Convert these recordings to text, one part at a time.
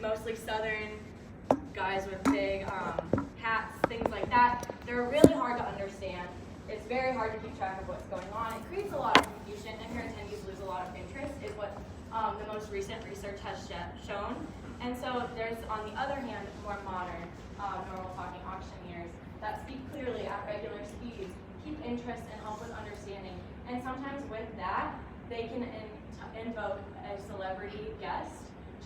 mostly southern guys with big hats, things like that. They're really hard to understand. It's very hard to keep track of what's going on. It creates a lot of confusion, and your attendees lose a lot of interest, is what the most recent research has shown. And so there's, on the other hand, more modern, normal talking auctioneers that speak clearly at regular speeds, keep interest, and help with understanding. And sometimes with that, they can invoke a celebrity guest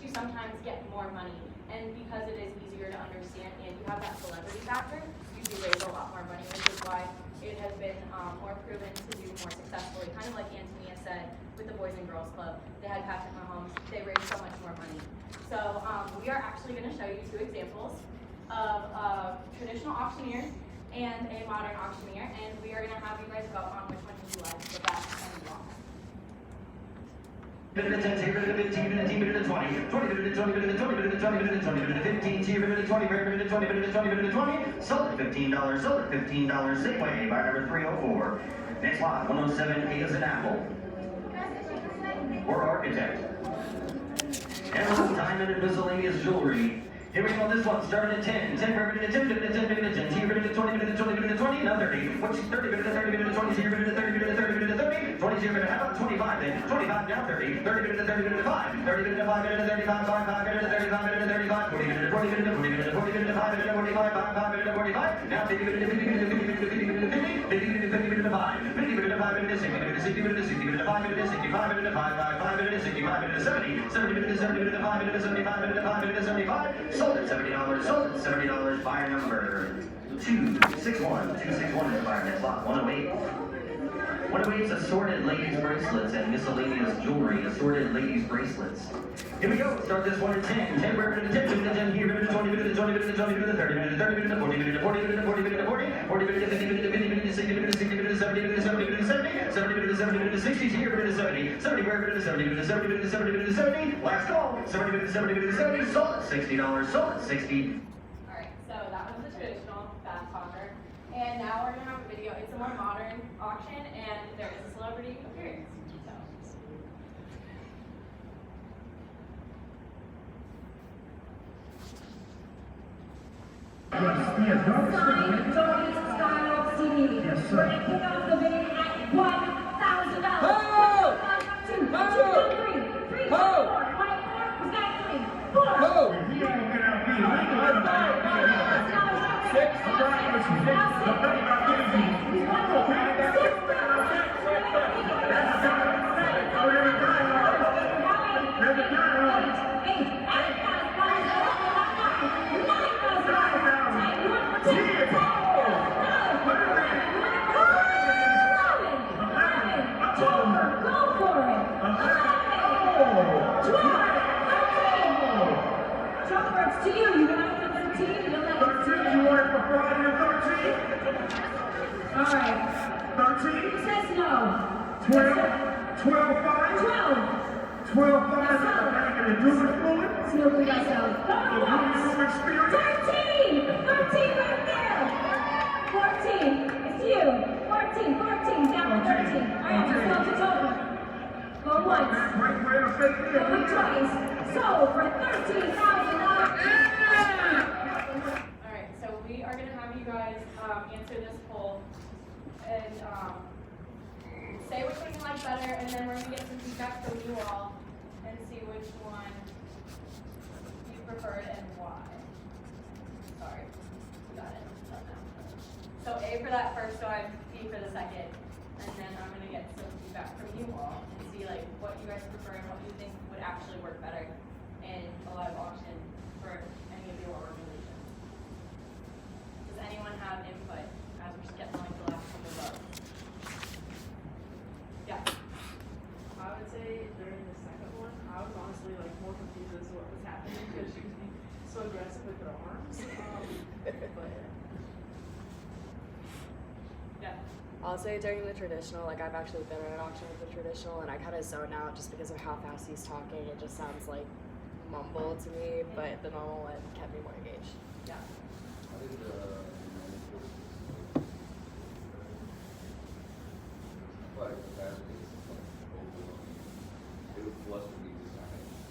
to sometimes get more money. And because it is easier to understand and you have that celebrity factor, you do raise a lot more money, which is why it has been more proven to do more successfully. Kind of like Antonia said with the Boys and Girls Club. They had Patrick Mahomes. They raised so much more money. So we are actually going to show you two examples of a traditional auctioneer and a modern auctioneer. And we are going to have you guys vote on which one you like the best and why. Bit of 10, 10, bit of 15, bit of 10, bit of 20, 20, bit of 20, bit of 20, bit of 20, bit of 20, bit of 15, 10, bit of 20, bit of 20, bit of 20, bit of 20, sold at $15, sold at $15, Safeway, buyer number 304. Next lot, 107, A as an apple. Or architect. Emerald, diamond, and miscellaneous jewelry. Here we go, this one started at 10, 10 for a minute, 10, minute, 10, minute, 10, 10, minute, 20, minute, 20, minute, 20, now 30. What's 30, minute, 30, minute, 20, 0, minute, 30, minute, 30, minute, 30, 20, 0, minute, how about 25 then? 25 now 30, 30 minute, 30 minute, 5, 30 minute, 5 minute, 35, 5, 5 minute, 35 minute, 35, 40 minute, 40 minute, 40 minute, 40 minute, 5 minute, 45, 5, 5 minute, 45, now 50 minute, 50 minute, 50 minute, 50 minute, 50 minute, 50 minute, 5, 50 minute, 5 minute, 60 minute, 60 minute, 60 minute, 5 minute, 65 minute, 5, 5, 5 minute, 65 minute, 70, 70 minute, 70 minute, 5 minute, 75 minute, 5 minute, 75, sold at $70, sold at $70, buyer number 261, 261 is buyer next lot, 108. 108 is assorted ladies bracelets and miscellaneous jewelry, assorted ladies bracelets. Here we go, start this one at 10, 10, we're at 10, 10, 10, here, minute, 20 minute, 20 minute, 20 minute, 30 minute, 30 minute, 40 minute, 40 minute, 40 minute, 40, 40 minute, 50 minute, 50 minute, 60 minute, 60 minute, 70 minute, 70 minute, 70, 70 minute, 70 minute, 60, here, minute, 70, 70, we're at 70 minute, 70 minute, 70 minute, 70, last call, 70 minute, 70 minute, 70, sold at $60, sold at 60. So that was the traditional fast talker. And now we're going to have a video. It's a more modern auction, and there is a celebrity appearance. Signed Tony style CD. Yes, sir. We're going to kick off the bid at $1,000. 1, 2, 2, 3, 3, 4, 24, who's got 3, 4. If you don't get out here, we can let them out. 6, the thing about getting you. To you, you want it for 13? You want 13, you want it for Friday the 13th? All right. 13? Who says no? 12? 12 5? 12. 12 5 is the bank and the doing fluid? Snoopy yourself. The doing fluid experience? 13! 13 right there! 14. It's you. 14, 14, down 13. All right, just count it over. Go once. Right where the fake Go twice. Sold for $13,000. Alright, so we are going to have you guys answer this poll and say which one you like better, and then we're going to get some feedback from you all and see which one you preferred and why. Sorry, you got it. So A for that first one, B for the second, and then I'm going to get some feedback from you all and see like what you guys prefer and what you think would actually work better in a live auction for any of your organizations. Does anyone have input as we're just getting like the last couple of votes? Yeah. I would say during the second one, I was honestly like more confused as to what was happening because she was being so aggressive with her arms. But Yeah. I'll say during the traditional, like I've actually been in an auction with the traditional, and I kind of zone out just because of how fast he's talking. It just sounds like mumble to me, but the normal one kept me more engaged. Yeah. I think like fast paced, it would fluster me just not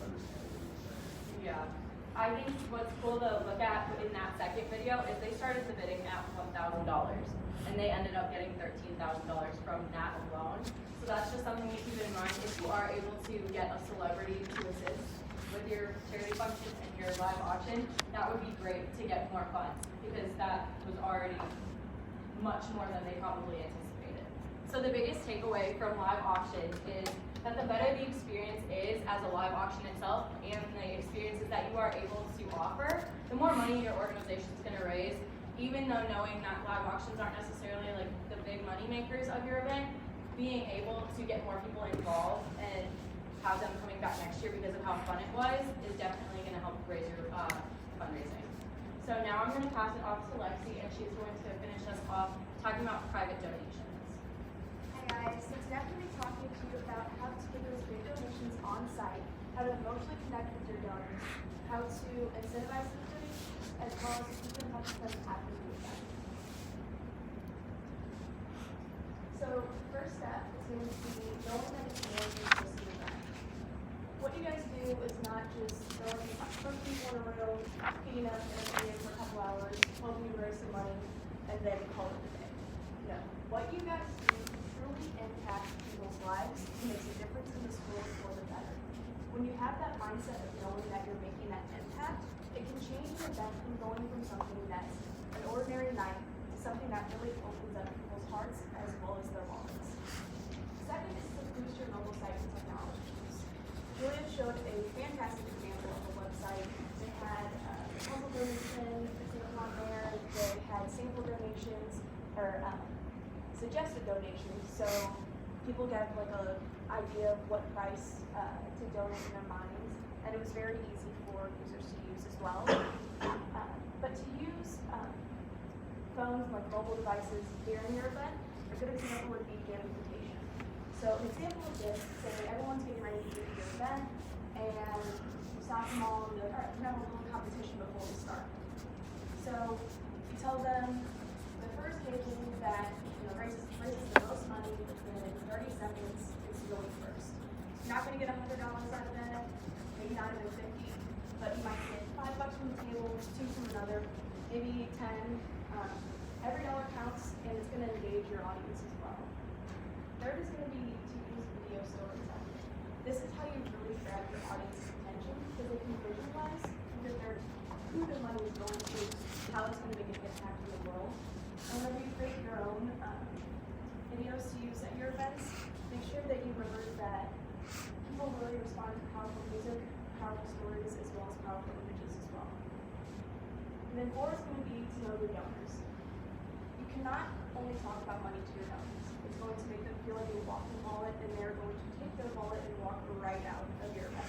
understanding what you're saying. Yeah. Yeah. I think what's cool to look at in that second video is they started the bidding at $1,000 and they ended up getting $13,000 from that alone. So that's just something to keep in mind. If you are able to get a celebrity to assist with your charity function and your live auction, that would be great to get more funds because that was already much more than they probably anticipated. So the biggest takeaway from live auction is that the better the experience is as a live auction itself and the experiences that you are able to offer, the more money your organization is going to raise, even though knowing that live auctions aren't necessarily like the big money makers of your event, being able to get more people involved and have them coming back next year because of how fun it was is definitely going to help raise your fundraising. So now I'm going to pass it off to Lexi and she's going to finish us off talking about private donations. Hi guys, so today I'm going to be talking to you about how to give those big donations on site, how to emotionally connect with your donors, how to incentivize those donations, as well as keep in touch with them after the event. So the first step is going to be knowing that it's more than just an event. What you guys do is not just throwing a bunch of people in a room, feeding up and entertaining for a couple hours, hoping you raise some money, and then call it a day. No, what you guys do truly impact people's lives and makes a difference in the school for the better. When you have that mindset of knowing that you're making that impact, it can change the event from going from something that's an ordinary night to something that really opens up people's hearts as well as their wallets. Second is to boost your mobile site with technology use. Julia showed a fantastic example of a website. They had humble donation thing on there. They had sample donations or suggested donations, so people get like a idea of what price to donate in their minds, and it was very easy for users to use as well. But to use phones like mobile devices during your event, a good example would be gamification. So an example of this, say everyone's getting ready to do your event, and you stop them all and be like, all right, we're gonna have a little competition before we start. So you tell them the first table that raises the most money within 30 seconds is going first. You're not going to get $100 out of it, maybe not even 50, but you might get $5 from the table, 2 from another, maybe 10. Every dollar counts, and it's going to engage your audience as well. Third is going to be to use video storytelling. This is how you really grab your audience's attention because they can visualize who the money is going to, how it's going to make an impact in the world. And whenever you create your own videos to use at your events, make sure that you remember that people really respond to powerful music, powerful stories, as well as powerful images as well. And then 4 is going to be to know your donors. You cannot only talk about money to your donors. It's going to make them feel like a walking wallet, and they're going to take their wallet and walk right out of your event.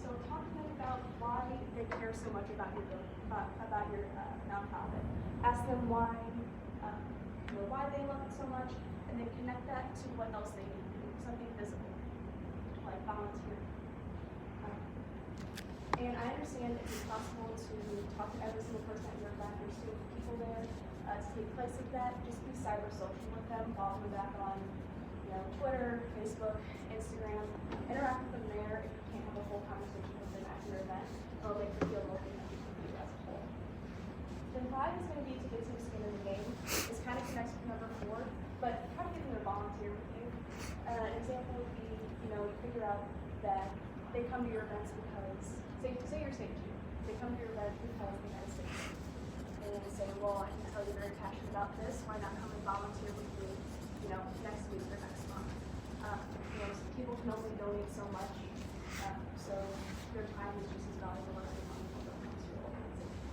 So talk to them about why they care so much about your nonprofit. Ask them why they love it so much, and then connect that to what else they need to do, something visible, like volunteering. And I understand it's impossible to talk to every single person at your event. There's so many people there. To take place of that, just be cyber social with them, follow them back on Twitter, Facebook, Instagram. Interact with them there if you can't have a whole conversation with them at your event. It'll make them feel more connected with you as a whole. Then 5 is going to be to get some skin in the game. This kind of connects with number 4, but try to get them to volunteer with you. An example would be, you figure out that they come to your events because, say you're stage 2. They come to your event because they had a stage. And then say, well, I can tell you're very passionate about this. Why not come and volunteer with me, next week or next month? People can only donate so much, so their time is just as valuable as the money that comes to your organization.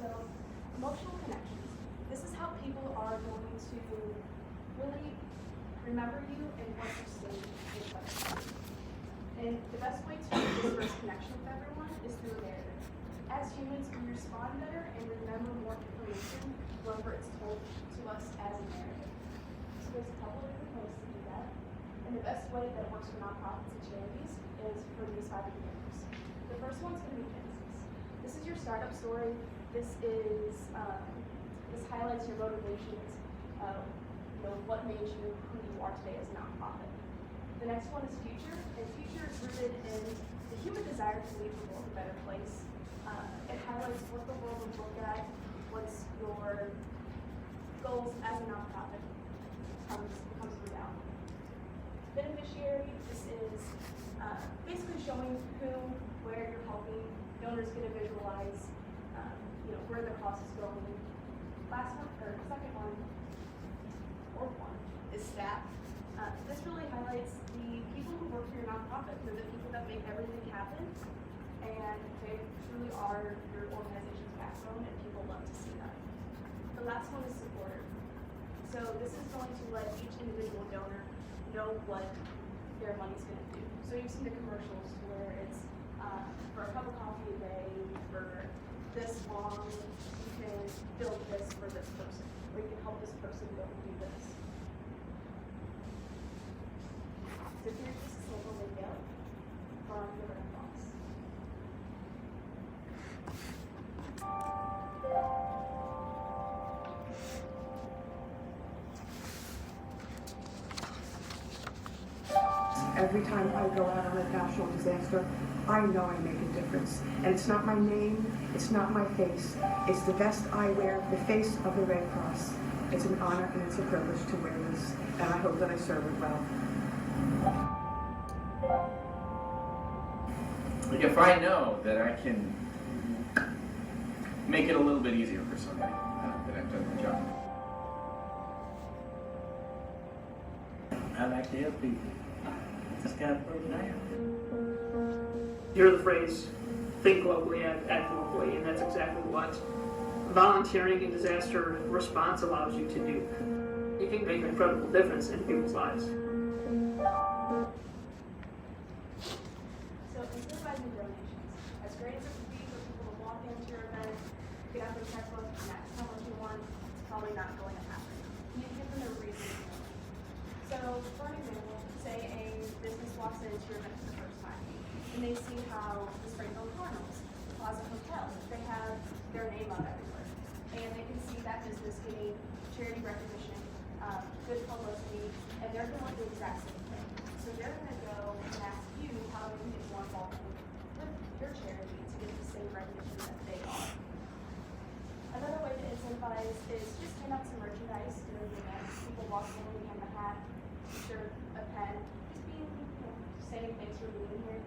So, emotional connections. This is how people are going to really remember you and want to stay in touch with you. And the best way to make this first connection with everyone is through a narrative. As humans, we respond better and remember more information whenever it's told to us as a narrative. So there's a couple of different ways to do that. And the best way that works for nonprofits and charities is for these 5 examples. The first one's going to be Genesis. This is your startup story. This highlights your motivations, what made you who you are today as a nonprofit. The next one is Future, and Future is rooted in the human desire to leave the world a better place. It highlights what the world would look at once your goals as a nonprofit comes down. Beneficiary, this is basically showing who, where you're helping. Donors get to visualize, where the cost is going. Last one, or second one, fourth one, is staff. This really highlights the people who work for your nonprofit. They're the people that make everything happen, and they truly are your organization's backbone, and people love to see that. The last one is supporter. So this is going to let each individual donor know what their money's going to do. So you've seen the commercials where it's for a cup of coffee a day, for this long, you can build this for this person, or you can help this person go and do this. So here's just a sample video from the Red Cross. Every time I go out on a national disaster, I know I make a difference. And it's not my name, it's not my face, it's the vest I wear, the face of the Red Cross. It's an honor and it's a privilege to wear this, and I hope that I serve it well. If I know that I can make it a little bit easier for somebody, then I've done my job. I like to help people. Just gotta put it down. You hear the phrase, think globally, act locally, and that's exactly what volunteering in disaster response allows you to do. You can make an incredible difference in people's lives. So incentivizing donations. As great as it would be for people to walk into your event, get out their checkbook, and that's how much you want, it's probably not going to happen. You give them a reason to donate. So for an example, say a business walks into your event for the first time, and they see how the Springfield Cardinals, the Plaza Hotel, they have their name up everywhere. And they can see that business getting charity recognition, good publicity, and they're going to want the exact same thing. So they're going to go and ask you how they can get more involved with your charity to get the same recognition that they are. Another way to incentivize is just hand out some merchandise during the event. People walk in, we hand a hat, t-shirt, a pen, just being, saying thanks for being here.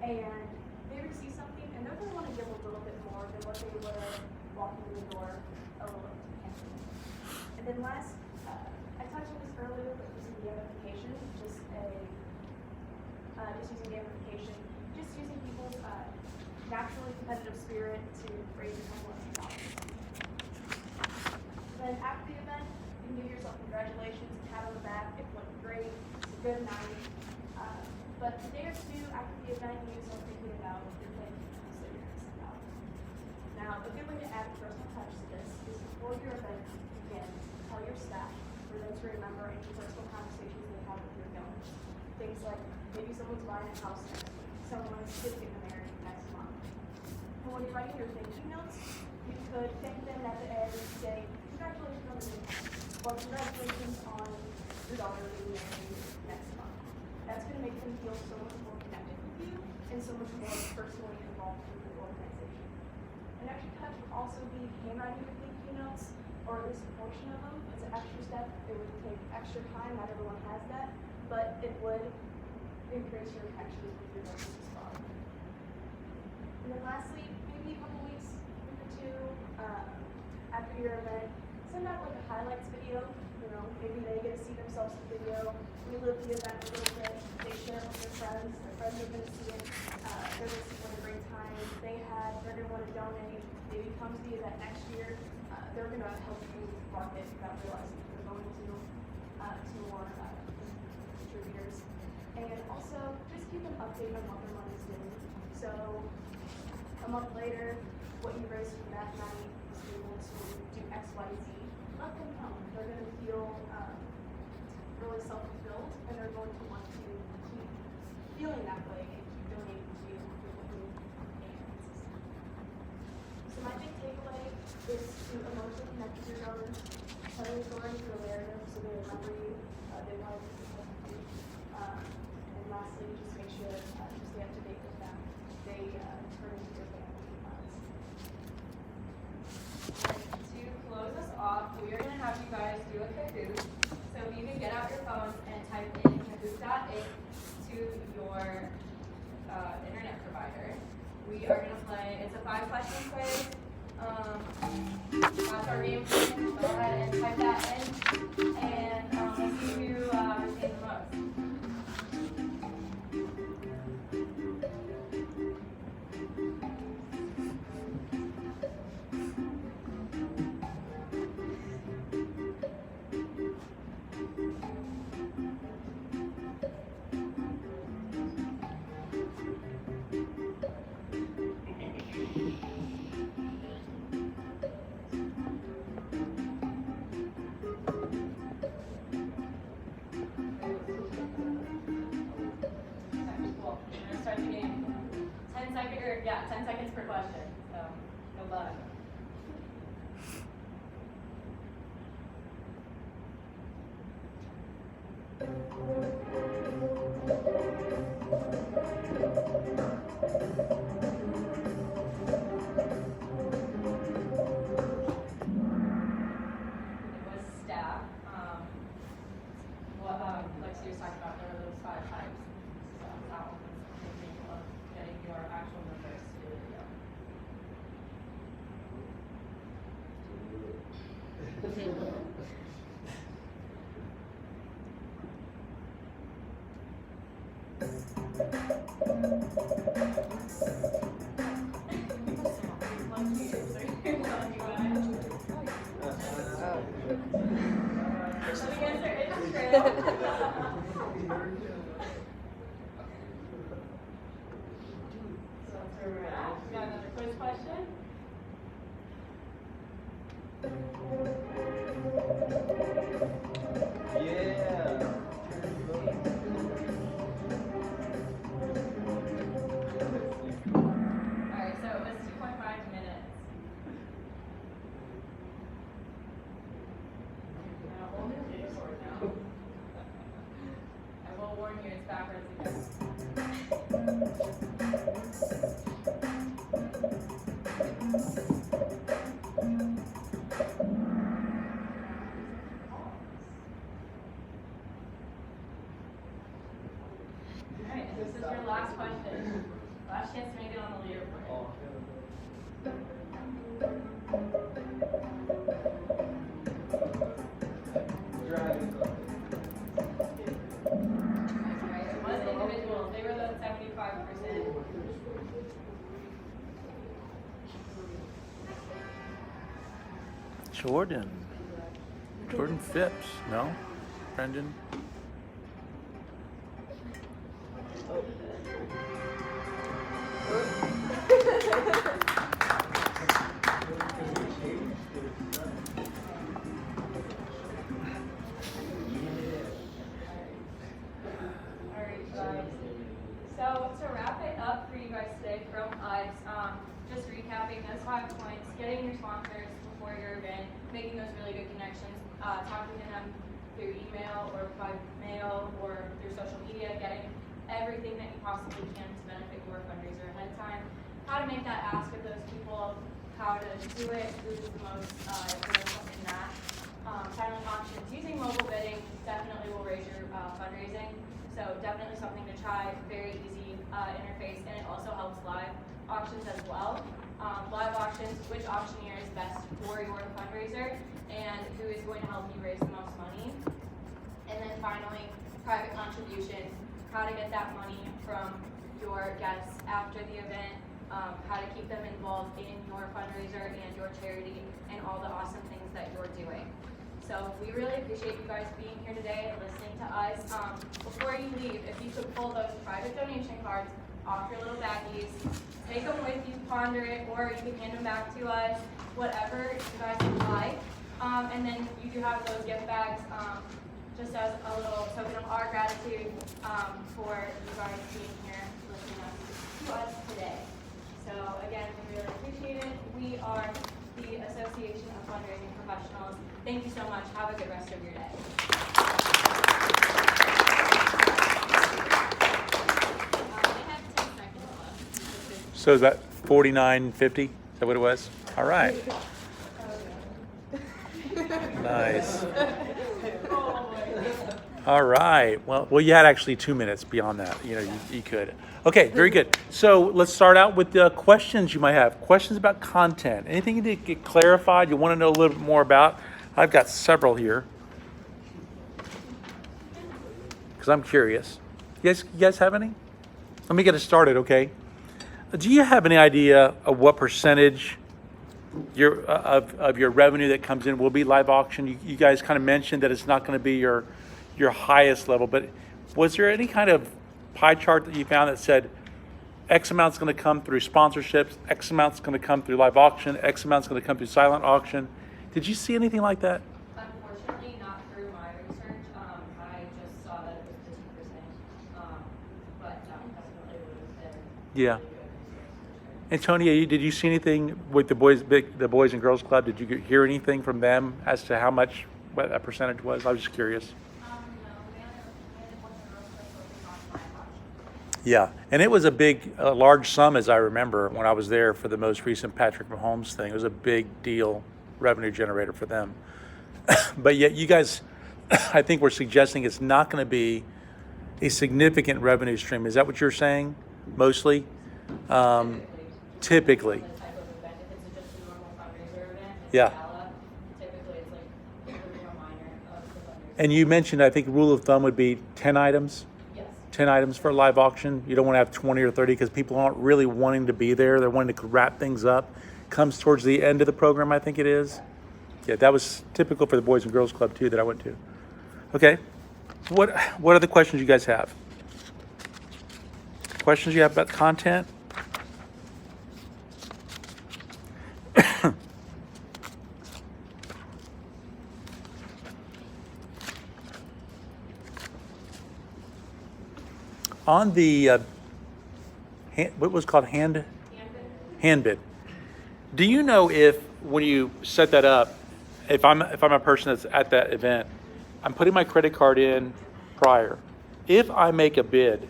And they receive something, and they're going to want to give a little bit more than what they would have walking in the door a little empty. And then last, I touched on this earlier, but using gamification, just using gamification, just using people's naturally competitive spirit to raise a couple of dollars. Then after the event, you can give yourself congratulations, a pat on the back, it went great, it's a good night. But a day or two after the event, you start thinking about your thank you notes that you're going to send out. Now, a good way to add a personal touch to this is before your event begins, tell your staff for them to remember any personal conversations they have with your donors. Things like maybe someone's buying a house next week, someone's getting married next month. And when you're writing your thank you notes, you could thank them at the end and say, congratulations on the new house, or congratulations on your daughter being married next month. That's going to make them feel so much more connected with you and so much more personally involved with the organization. An extra touch would also be handwriting your thank you notes, or at least a portion of them. It's an extra step. It would take extra time. Not everyone has that, but it would increase your connections with your donors as well. And then lastly, maybe a couple week or two after your event, send out like a highlights video. Maybe they get to see themselves in the video, relive the event a little bit, they share it with their friends are going to see it, they're going to see what a great time they had, they're going to want to donate, maybe come to the event next year, they're going to help you market without realizing they're going to more contributors. And also, just keep an update on what their money's doing. So, a month later, what you raised from that night is able to do X, Y, Z. Let them know. They're going to feel really self-fulfilled, and they're going to want to keep feeling that way and keep donating to you and consistent. So my big takeaway is to emotionally connect with your donors, tell your story through a narrative so they remember you, they want to be with you. And lastly, just make sure you stay up to date with them. we are going to play, it's a 5-question quiz. That's our game plan. Go ahead and type that in, and let's see who retains the most. Cool. We're gonna start the game. 10 seconds per question. So good luck. It was staff. What Lexi was talking about, there were those 5 types. So that one was an example of getting your actual numbers to do the video. So that's where we're at. We got another quiz question. Yeah. Alright, so it was 2.5 minutes. Now hold your data sword now. I will warn you, it's backwards again. Alright, and this is your last question. Last chance to make it on the leaderboard. Alright, it was individuals. They were the 75%. Jordan Phipps, no? Brendan? Alright, guys. So to wrap it up for you guys today from us, just recapping those 5 points, getting your sponsors before your event, making those really good connections, talking to them through email or by mail or through social media, getting everything that you possibly can to benefit your fundraiser ahead of time, how to make that ask of those people, how to do it, who's the most influential in that. Silent auctions, using mobile bidding definitely will raise your fundraising. So definitely something to try, very easy interface, and it also helps live auctions as well. Live auctions, which auctioneer is best for your fundraiser, and who is going to help you raise the most money. And then finally, private contributions, how to get that money from your guests after the event, how to keep them involved in your fundraiser and your charity, and all the awesome things that you're doing. So we really appreciate you guys being here today and listening to us. Before you leave, if you could pull those private donation cards off your little baggies, take them with you, ponder it, or you can hand them back to us, whatever you guys would like. And then you do have those gift bags just as a little token of our gratitude for you guys being here listening to us today. So again, we really appreciate it. We are the Association of Fundraising Professionals. Thank you so much. Have a good rest of your day. So is that $49.50? Is that what it was? All right. Nice. All right. Well, you had actually 2 minutes beyond that. You know, you could. Okay, very good. So let's start out with the questions you might have. Questions about content. Anything you need to get clarified, you want to know a little bit more about? I've got several here. Because I'm curious. You guys have any? Let me get it started, okay? Do you have any idea of what percentage of your revenue that comes in will be live auction? You guys kind of mentioned that it's not going to be your highest level, but was there any kind of pie chart that you found that said X amount's going to come through sponsorships, X amount's going to come through live auction, X amount's going to come through silent auction? Did you see anything like that? Unfortunately, not through my research. I just saw that it was 50%, but definitely would have been Yeah. really good. Antonia, did you see anything with the Boys and Girls Club? Did you hear anything from them as to how much, what that percentage was? I was just curious. Yeah, and it was a large sum, as I remember when I was there for the most recent Patrick Mahomes thing. It was a big deal revenue generator for them. But yet you guys, I think we're suggesting it's not going to be a significant revenue stream. Is that what you're saying, mostly? Typically. The type of event, if it's just a normal fundraiser event, Yeah. gala, typically it's like a little more minor of the fundraiser. And you mentioned, I think, rule of thumb would be 10 items? Yes. 10 items for a live auction. You don't want to have 20 or 30 because people aren't really wanting to be there. They're wanting to wrap things up. Comes towards the end of the program, I think it is. Yeah, that was typical for the Boys and Girls Club too that I went to. Okay. What other questions you guys have? Questions you have about content? On the what was called hand bid. Do you know if when you set that up, if I'm a person that's at that event, I'm putting my credit card in prior. If I make a bid,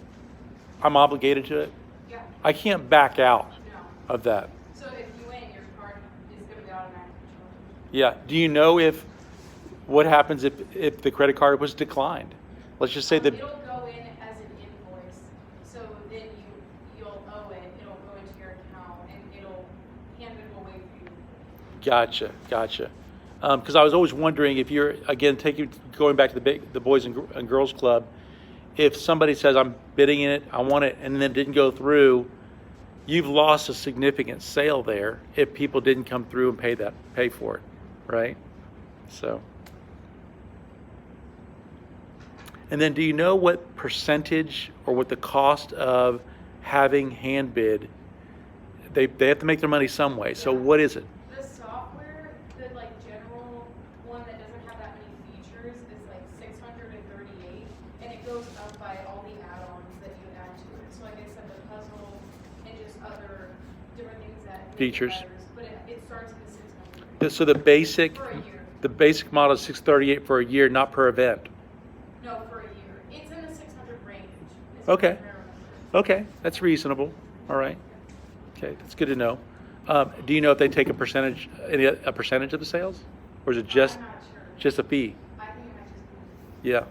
I'm obligated to it. Yeah. I can't back out No. of that. So if you win, your card is going to be automatically charged. Yeah. Do you know what happens if the credit card was declined? Let's just say that. It'll go in as an invoice, so then you'll owe it. It'll go into your account, and Handbid will wait for you. Gotcha. Because I was always wondering if you're, again, going back to the Boys and Girls Club, if somebody says, I'm bidding in it, I want it, and then it didn't go through, you've lost a significant sale there if people didn't come through and pay for it, right? So. And then do you know what percentage or what the cost of having hand bid, they have to make their money some way. So what is it? The software, the general one that doesn't have that many features is $638, and it goes up by all the add-ons that you add to it. So like I said, the puzzle and just other different things that make it Features. better. But it starts at the $600 So the basic for a year. The basic model is $638 for a year, not per event. No, for a year. It's in the 600 range. is what Okay. I remember. Okay, that's reasonable. All right. Okay, that's good to know. Do you know if they take a percentage of the sales, or is it just I'm not sure. just a fee? I think it might just be. Yeah.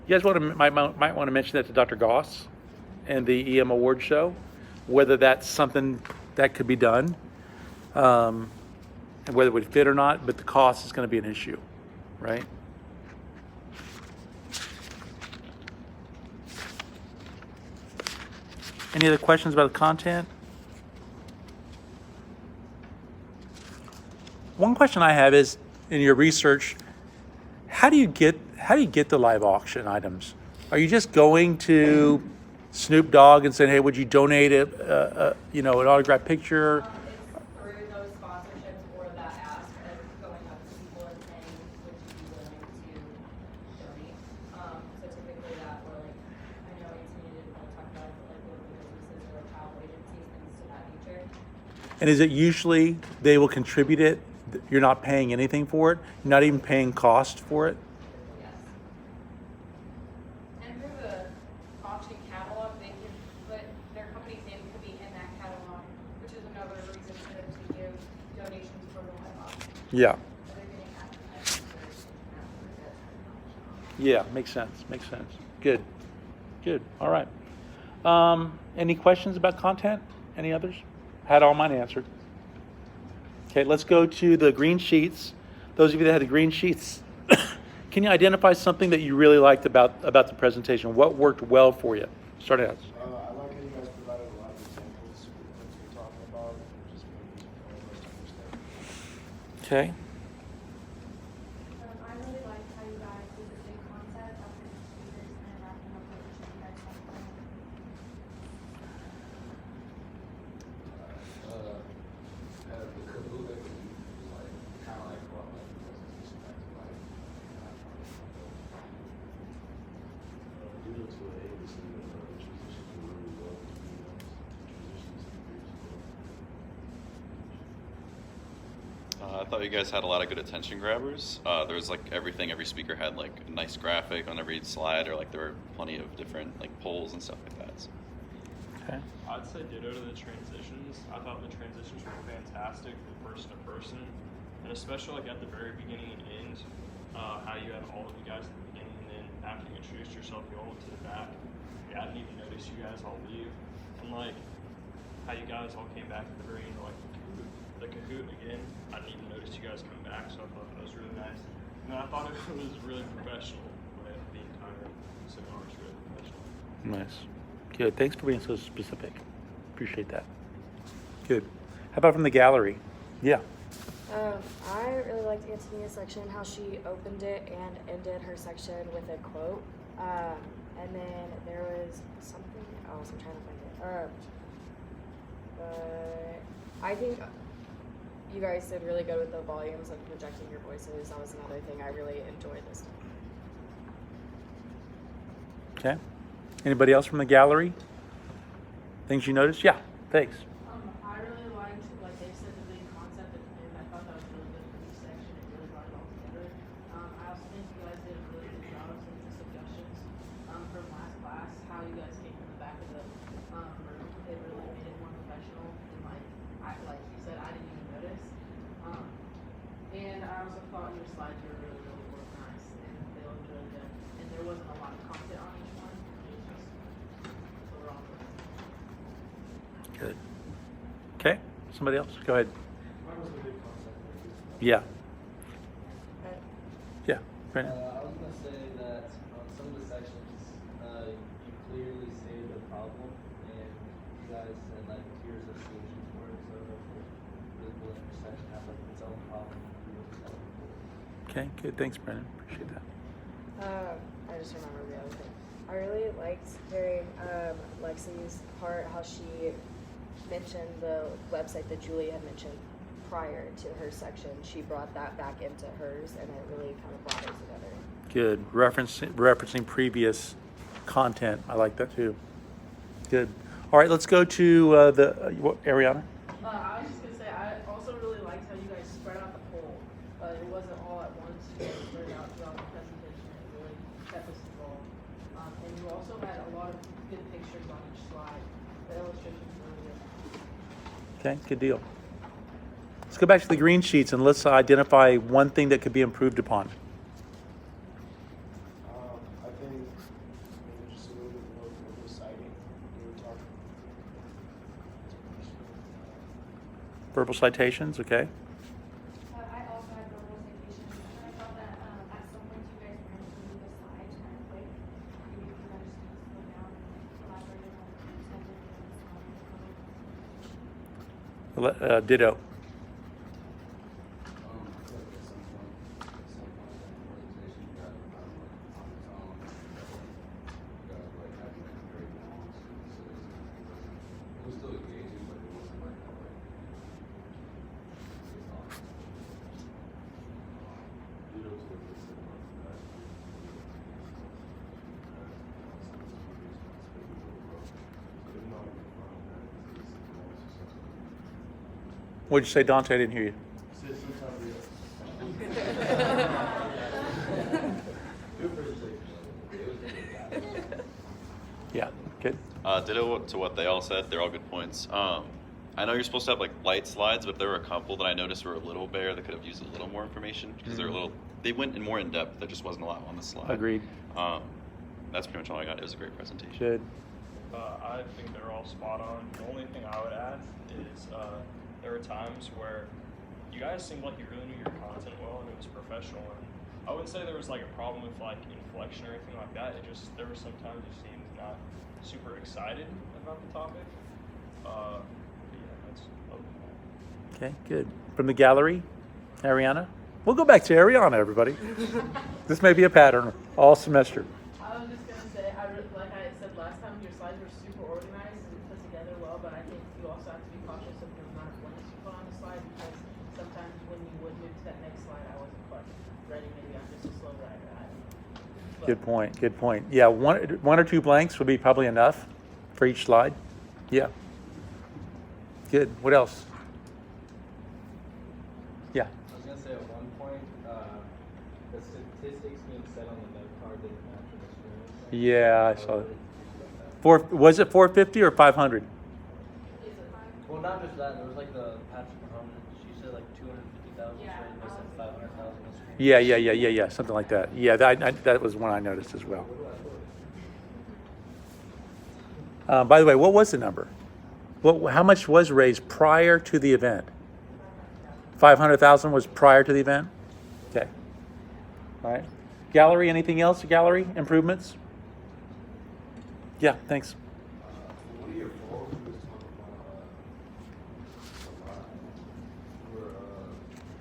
You guys might want to mention that to Dr. Goss and the EM Award Show, whether that's something that could be done, and whether it would fit or not. But the cost is going to be an issue, right? Any other questions about the content? One question I have is, in your research, how do you get the live auction items? Are you just going to Snoop Dogg and saying, "Hey, would you donate an autographed picture"? It's through those sponsorships or that ask of going up to people and saying, would you be willing to donate? So typically that, or I know Anthony didn't want to talk about it, but local businesses or travel agencies, things to that nature. And is it usually they will contribute it? You're not paying anything for it? You're not even paying cost for it? Yes. And through the auction catalog, they can put their company's name could be in that catalog, which is another reason for them to give donations for the live auction. Yeah. So they're getting advertising for it afterwards. Yeah, makes sense. Makes sense. Good. Good. All right. Any questions about content? Any others? Had all mine answered. Okay, let's go to the green sheets. Those of you that had the green sheets, can you identify something that you really liked about the presentation? What worked well for you? Start out. I like how you guys provided a lot of examples of the things we're talking about, just making it for us to understand. Okay. I really like how you guys did the big concept of the speakers and wrapping up what each of you guys have planned. The Kahoot that we use is like kind of like what like the presentation back to like. Due to an agency transitioned really well, transitions I thought you guys had a lot of good attention grabbers. There was like everything, every speaker had like a nice graphic on every slide, or like there were plenty of different like polls and stuff like that. So. Okay. I'd say ditto to the transitions. I thought the transitions were fantastic from person to person, and especially like at the very beginning and end, how you had all of you guys at the beginning, and then after you introduced yourself, you all went to the back. Yeah, I didn't even notice you guys all leave, and like how you guys all came back at the very end, like the Kahoot again. I didn't even notice you guys coming back, so I thought that was really nice. And I thought it was really professional. The entire seminar was really professional. Nice. Good. Thanks for being so specific. Appreciate that. Good. How about from the gallery? Yeah. I really liked Antonia's section, how she opened it and ended her section with a quote. And then there was something else. I'm trying to find it. But I think you guys did really good with the volumes and projecting your voices. That was another thing I really enjoyed this time. Okay. Anybody else from the gallery? Things you noticed? Yeah. Thanks. I really liked, like they said, the big concept, and I thought that was really good for each section. It really brought it all together. I also think you guys did a really good job of some of the suggestions from last class. How you guys came from the back of the room, it really made it more professional. And like you said, I didn't even notice. And I also thought your slides were really, really organized, and they looked really good. And there wasn't a lot of content on each one. It was just overall. Good. Okay. Somebody else? Go ahead. Mine was a big concept. Yeah. Yeah. Brandon. I was going to say that on some of the sections, you clearly stated a problem, and you guys said like here's a solution for it. So the bullet section has like its own problem. Okay. Good. Thanks, Brandon. Appreciate that. I just remember the other thing. I really liked hearing Lexi's part, how she mentioned the website that Julie had mentioned prior to her section. She brought that back into hers, and it really kind of brought it together. Good. Referencing previous content. I like that too. Good. All right. Let's go to Ariana. I was just gonna say, I also really liked how you guys spread out the poll. It wasn't all at once. You guys spread it out throughout the presentation. It really kept us involved. And you also had a lot of good pictures on each slide. The illustrations were really good. Okay. Good deal. Let's go back to the green sheets and let's identify one thing that could be improved upon. I think maybe just a little bit more verbal citing. We were talking. Verbal citations. Okay. I also had verbal citations, and I thought that at some point you guys were going to move the slides kind of quick. Maybe you guys just slow down and elaborate on what you said in the Ditto. What'd you say, Dante? I didn't hear you. Yeah, good. Ditto to what they all said. They're all good points. I know you're supposed to have like light slides, but there were a couple that I noticed were a little bare that could have used a little more information because they're a little they went in more in depth. There just wasn't a lot on the slide. Agreed. That's pretty much all I got. It was a great presentation. Good. I think they're all spot on. The only thing I would add is there were times where you guys seemed like you really knew your content well and it was professional. And I wouldn't say there was like a problem with like inflection or anything like that. It just, there were sometimes you seemed not super excited about the topic. But yeah, that's other than that. Okay, good. From the gallery, Ariana? We'll go back to Ariana, everybody. This may be a pattern all semester. I was just gonna say, like I said last time, your slides were super organized and put together well, but I think you also have to be cautious of the amount of blanks you put on the slide, because sometimes when you would move to that next slide, I wasn't quite ready. Maybe I'm just a slow writer. Good point, good point. Yeah, one or two blanks would be probably enough for each slide. Yeah. Good. What else? Yeah. I was gonna say at one point, the statistics being set on the note card didn't match on the screen. Yeah, I saw it. Was it 450 or 500? Well, not just that. There was like the Patrick Mahomes. She said like 250,000. Yeah. They said 500,000 on the screen. Yeah, something like that. Yeah, that was one I noticed as well. By the way, what was the number? How much was raised prior to the event? 500,000 was prior to the event? Okay. All right. Gallery, anything else? Gallery improvements? Yeah, thanks. One of your forums was talking about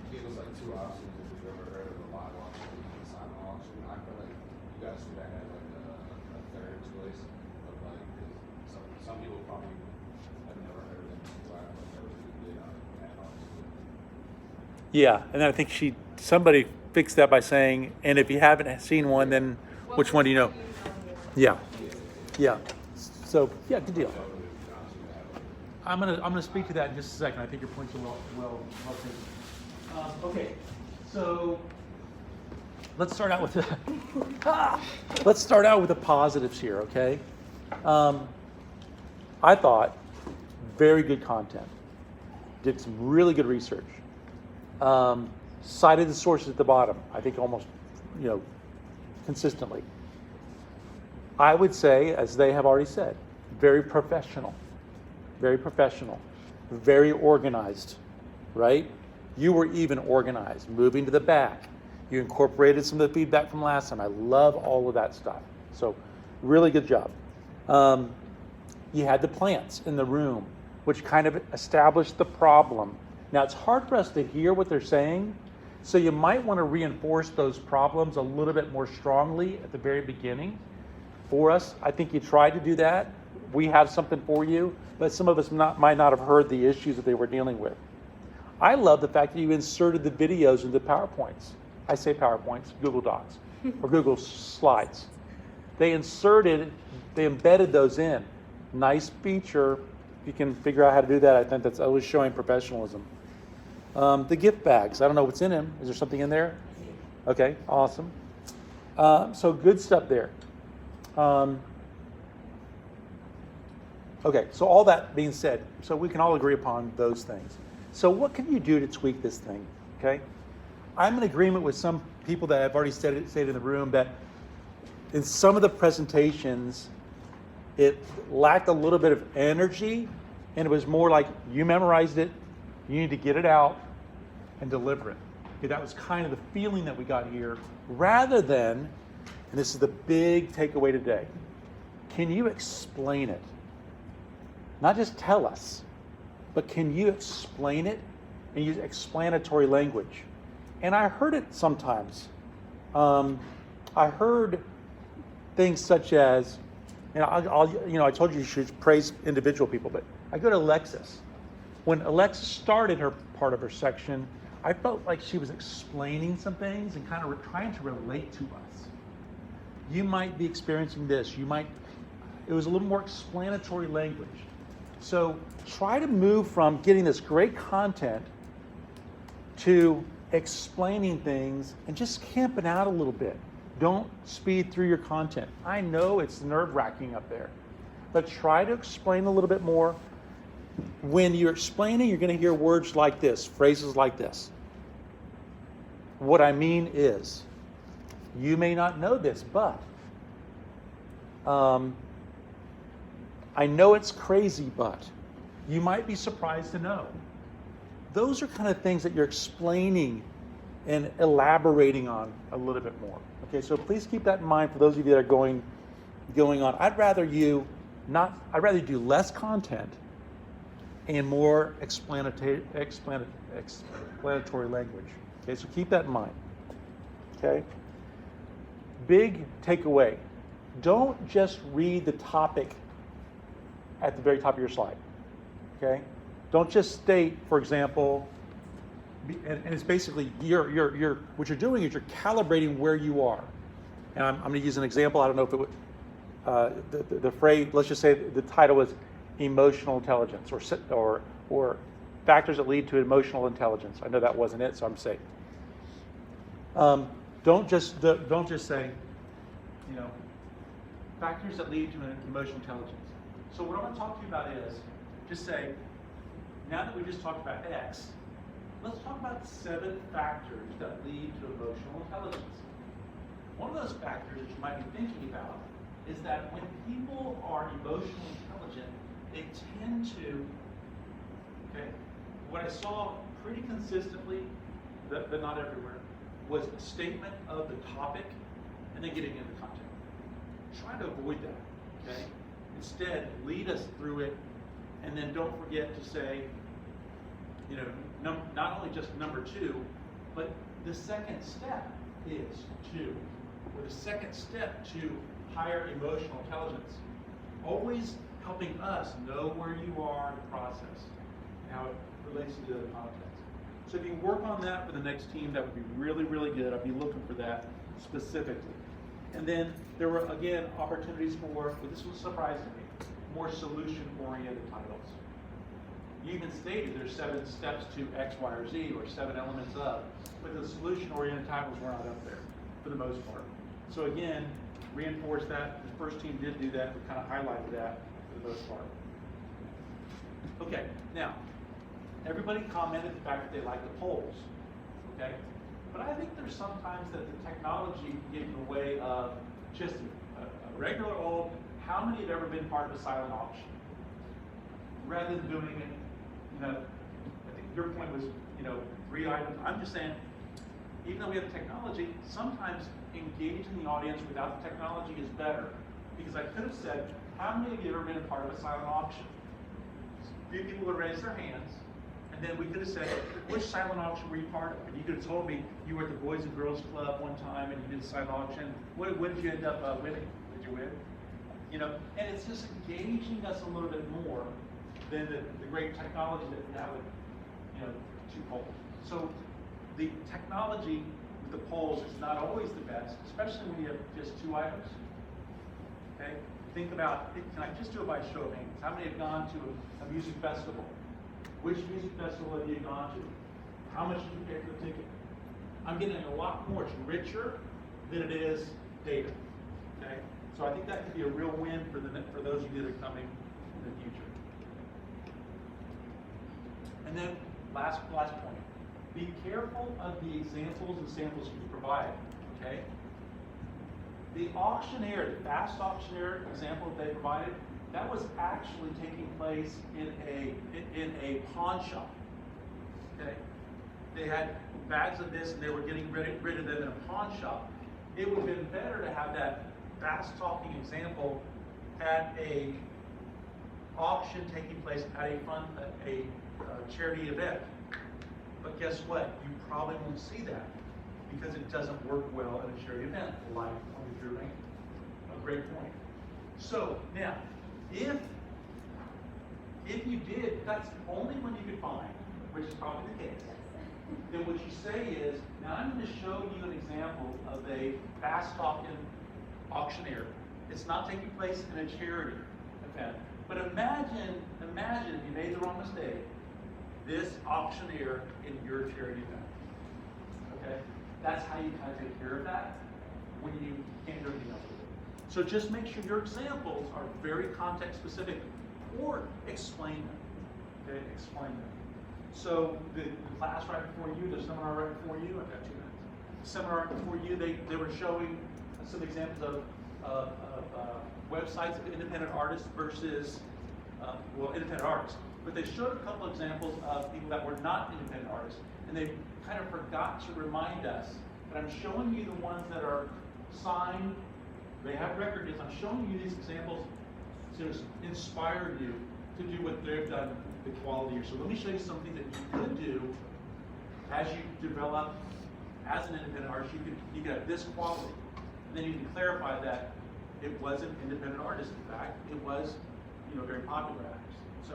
it was like two options if you've ever heard of a live auction and a silent auction. I feel like you guys should have had like a third choice of like, 'cause some people probably have never heard of it, so I feel like that was a good add-on to it. Yeah, and then I think somebody fixed that by saying, and if you haven't seen one, then which one do you know? Yeah. Yeah. So yeah, good deal. I'm gonna speak to that in just a second. I think your points are well taken. Okay, so let's start out with the positives here. Okay, I thought very good content. Did some really good research. Cited the sources at the bottom. I think almost consistently. I would say, as they have already said, very professional, very organized, right? You were even organized, moving to the back. You incorporated some of the feedback from last time. I love all of that stuff. So really good job. You had the plants in the room, which kind of established the problem. Now it's hard for us to hear what they're saying, so you might want to reinforce those problems a little bit more strongly at the very beginning. For us, I think you tried to do that. We have something for you, but some of us might not have heard the issues that they were dealing with. I love the fact that you inserted the videos into PowerPoints. I say PowerPoints, Google Docs, or Google Slides. They embedded those in. Nice feature. If you can figure out how to do that, I think that's always showing professionalism. The gift bags, I don't know what's in them. Is there something in there? Okay, awesome. So good stuff there. Okay, so all that being said, so we can all agree upon those things. So what can you do to tweak this thing, okay? I'm in agreement with some people that have already stayed in the room that in some of the presentations, it lacked a little bit of energy, and it was more like you memorized it, you need to get it out and deliver it. Okay, that was kind of the feeling that we got here, rather than, and this is the big takeaway today, can you explain it? Not just tell us, but can you explain it and use explanatory language? And I heard it sometimes. I heard things such as, and I told you should praise individual people, but I go to Alexis. When Alexis started her part of her section, I felt like she was explaining some things and kind of trying to relate to us. You might be experiencing this. It was a little more explanatory language. So try to move from getting this great content to explaining things and just camping out a little bit. Don't speed through your content. I know it's nerve-wracking up there, but try to explain a little bit more. When you're explaining, you're going to hear words like this, phrases like this. What I mean is, you may not know this, but I know it's crazy, but you might be surprised to know. Those are kind of things that you're explaining and elaborating on a little bit more. Okay, so please keep that in mind for those of you that are going on. I'd rather you do less content and more explanatory language. Okay, so keep that in mind. Okay? Big takeaway. Don't just read the topic at the very top of your slide. Okay? Don't just state, for example, and it's basically what you're doing is you're calibrating where you are. And I'm going to use an example. I don't know if it would, the phrase, let's just say the title was emotional intelligence or factors that lead to emotional intelligence. I know that wasn't it, so I'm safe. Don't just say, factors that lead to an emotional intelligence. So what I want to talk to you about is, just say, now that we just talked about X, let's talk about 7 factors that lead to emotional intelligence. One of those factors that you might be thinking about is that when people are emotionally intelligent, they tend to, what I saw pretty consistently, but not everywhere, was a statement of the topic and then getting into content. Try to avoid that, okay? Instead, lead us through it, and then don't forget to say, not only just number 2, but the second step is 2, or the second step to higher emotional intelligence. Always helping us know where you are in the process and how it relates to the other context. So if you can work on that for the next team, that would be really, really good. I'd be looking for that specifically. And then there were, again, opportunities for, but this was surprising to me, more solution-oriented titles. You even stated there's 7 steps to X, Y, or Z, or 7 elements of, but the solution-oriented titles were not up there for the most part. So again, reinforce that. The first team did do that. We kind of highlighted that for the most part. Okay, now, everybody commented the fact that they like the polls, okay? But I think there's sometimes that the technology can get in the way of just a regular old, how many have ever been part of a silent auction? Rather than doing it, I think your point was, 3 items. I'm just saying, even though we have technology, sometimes engaging the audience without the technology is better. Because I could have said, how many of you have ever been a part of a silent auction? A few people would raise their hands. And then we could have said, which silent auction were you part of? And you could have told me you were at the Boys and Girls Club one time and you did a silent auction. What did you end up winning? Did you win? And it's just engaging us a little bit more than the great technology that we have with, 2 polls. So the technology with the polls is not always the best, especially when you have just 2 items. Okay? Think about, can I just do it by show of hands? How many have gone to a music festival? Which music festival have you gone to? How much did you pay for the ticket? I'm getting a lot more. It's richer than it is data. Okay? So I think that could be a real win for those of you that are coming in the future. And then last point. Be careful of the examples and samples you provide. Okay? The auctioneer, the fast auctioneer example that they provided, that was actually taking place in a pawn shop. Okay? They had bags of this and they were getting rid of them in a pawn shop. It would have been better to have that fast talking example at a auction taking place at a charity event. But guess what? You probably won't see that because it doesn't work well at a charity event, like on the Drew. A great point. So now, if you did, that's only one you could find, which is probably the case. Then what you say is, now I'm going to show you an example of a fast-talking auctioneer. It's not taking place in a charity event. But imagine if you made the wrong mistake, this auctioneer in your charity event. Okay? That's how you kind of take care of that when you can't do anything else with it. So just make sure your examples are very context specific or explain them. Okay? Explain them. So the class right before you, the seminar right before you, I've got 2 minutes. seminar for you, they were showing some examples of websites of independent artists versus, independent artists. But they showed a couple examples of people that were not independent artists. And they kind of forgot to remind us that I'm showing you the ones that are signed, they have record deals. I'm showing you these examples to inspire you to do what they've done, the quality here. So let me show you something that you could do as you develop as an independent artist. You can have this quality. And then you can clarify that it wasn't independent artist. In fact, it was, very popular actors. So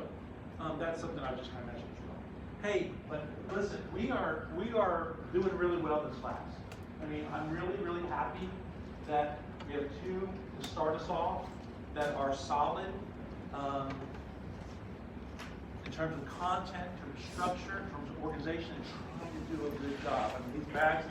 that's something I just kind of mentioned as well. Hey, but listen, we are doing really well this class. I mean, I'm really, really happy that we have two to start us off that are solid in terms of content, in terms of structure, in terms of organization, and trying to do a good job. I mean, these bags